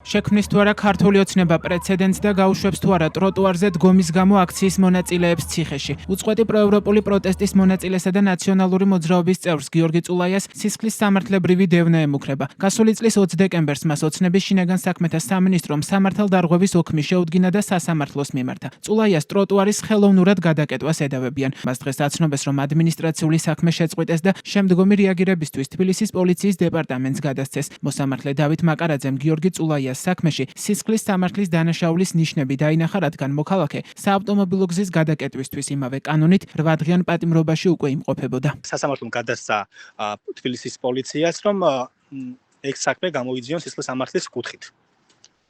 შექმნის თუ არა ქართული ოცნება პრეცედენტს და გაუშვებს თუ არა ტროტუარზე დგომის გამო აქციის მონაწილეებს ციხეში. უწყვეტი პროევროპული პროტესტის მონაწილესა და ნაციონალური მოძრაობის წევრს გიორგი წულაიას სისხლის სამართლებრივი დევნა ემუქრება. გასული წლის 20 დეკემბერს მას ოცნების შინაგან საქმეთა სამინისტრომ სამართალდარღვევის ოქმი შეუდგინა და სასამართლოს მიმართა. წულაიას ტროტუარის ხელოვნურად გადაკეტვას ედავებიან. მას დღეს აცნობეს, რომ ადმინისტრაციული საქმე შეწყვიტეს და შემდგომი რეაგირებისთვის თბილისის პოლიციის დეპარტამენტს გადასცეს. მოსამართლე დავით მაკარაძემ გიორგი წულაიას საქმეში სისხლის სამართლის დანაშაულის ნიშნები დაინახა, რადგან მოქალაქე საავტომობილო გზის გადაკეტვისთვის იმავე კანონით 8 დღიან პატიმრობაში უკვე იმყოფებოდა. სასამართლომ გადასცა თბილისის პოლიციას, რომ ეგ საქმე გამოიძიონ სისხლის სამართლის კუთხით.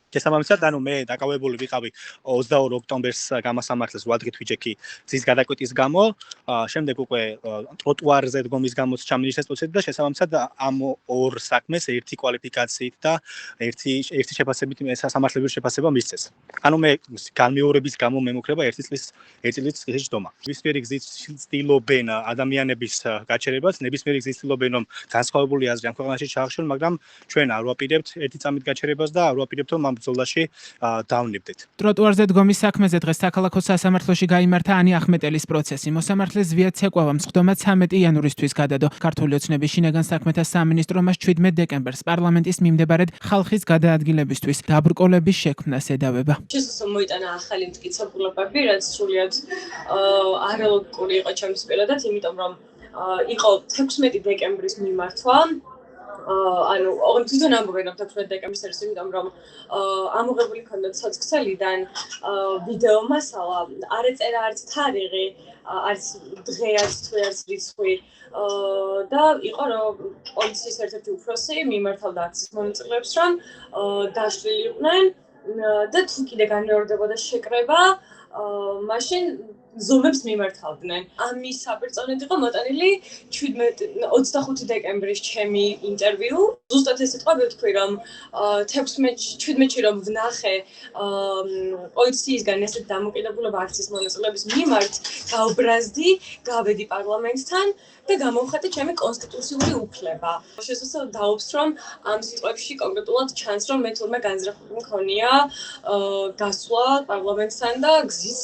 შესაბამისად, მე დაკავებული ვიყავი 22 ოქტომბერს გამასამართლეს 8 დღით ვიჯექი გზის გადაკვეთის გამო, შემდეგ უკვე ტროტუარზე დგომის გამოც ჩამინიშნეს პროცესი და შესაბამისად ამ ორ საქმეს ერთი კვალიფიკაციით და ერთი შეფასებით სასამართლებრივი შეფასება მისცეს. მე განმეორების გამო მემუქრება 1 წლის წესის ჯდომა. ნებისმიერი გზით ცდილობენ ადამიანების გაჩერებას, ნებისმიერი გზით ცდილობენ რომ განსხვავებული აზრი ამ ქვეყანაში ჩაახშონ, მაგრამ ჩვენ არ ვაპირებთ ერთი წამით გაჩერებას და არ ვაპირებთ რომ ბრძოლაში დავნებდეთ. ტროტუარზე დგომის საქმეზე დღეს საქალაქო სასამართლოში გაიმართა ანი ახმეტელის პროცესი. მოსამართლე ზვიად ცეკვავა მსხდომა 13 იანვრისთვის გადადო. ქართული ოცნების შინაგან საქმეთა სამინისტრო მას 17 დეკემბერს პარლამენტის მიმდებარედ ხალხის გადაადგილებისთვის დაბრკოლების შექმნას ედავება. შესაძლოა მოიტანა ახალი მტკიცებულებები, რაც სრულიად არალოგიკური იყო ჩემს პირადად, იმიტომ რომ იყო 16 დეკემბრის მიმართვა. თვითონ ამბობენ რომ 16 დეკემბრის არის, იმიტომ რომ ამოღებული ქონდათ სოციალიდან ვიდეო მასალა, არ ეწერა არც თარიღი, არც დღე, არც თვე, არც რიცხვი და იყო რომ პოლიციის ერთ-ერთი უფროსი მიმართავდა აქციის მონაწილეებს, რომ დაშლილი იყვნენ და თუ კიდე განმეორდებოდა შეკრება, მაშინ ზომებს მიმართავდნენ. ამის საპირწონედ იყო მოტანილი 25 დეკემბრის ჩემი ინტერვიუ. ზუსტად ეს სიტყვა ვეთქვი, რომ 17-ში რომ ვნახე პოლიციისგან ესეთ დამოკიდებულება აქციის მონაწილეების მიმართ, გავბრაზდი, გავედი პარლამენტთან და გამოვხატე ჩემი კონსტიტუციური უფლება. შესაძლოა დაობს, რომ ამ სიტყვებში კონკრეტულად ჩანს, რომ მე თურმე განზრახული მქონია გასვლა პარლამენტთან და გზის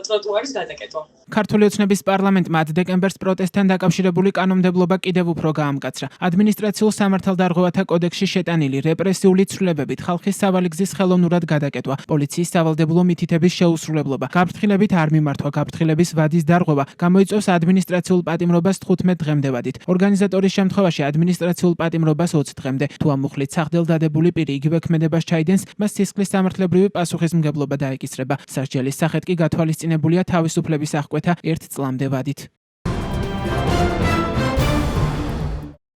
ტროტუარის გადაკეტვა. ქართული ოცნების პარლამენტმა 10 დეკემბერს პროტესტთან დაკავშირებული კანონმდებლობა კიდევ უფრო გაამკაცრა. ადმინისტრაციულ სამართალდარღვევათა კოდექსში შეტანილი რეპრესიული ცვლილებებით ხალხის სავალი გზის ხელოვნურად გადაკეტვა, პოლიციის სავალდებულო მითითების შეუსრულებლობა, გაფრთხილებით არ მიმართვა, გაფრთხილების ვადის დარღვევა გამოიწვევს ადმინისტრაციულ პატიმრობას 15 დღემდე ვადით. ორგანიზატორის შემთხვევაში ადმინისტრაციულ პატიმრობას 20 დღემდე. თუ ამ მუხლით სახდელდადებული პირი იგივე ქმედებას ჩაიდენს, მას სისხლის სამართლებრივი პასუხისმგებლობა დაეკისრება. სასჯელის სახით კი გათვალისწინებულია თავისუფლების აღკვეთა 1 წლამდე ვადით.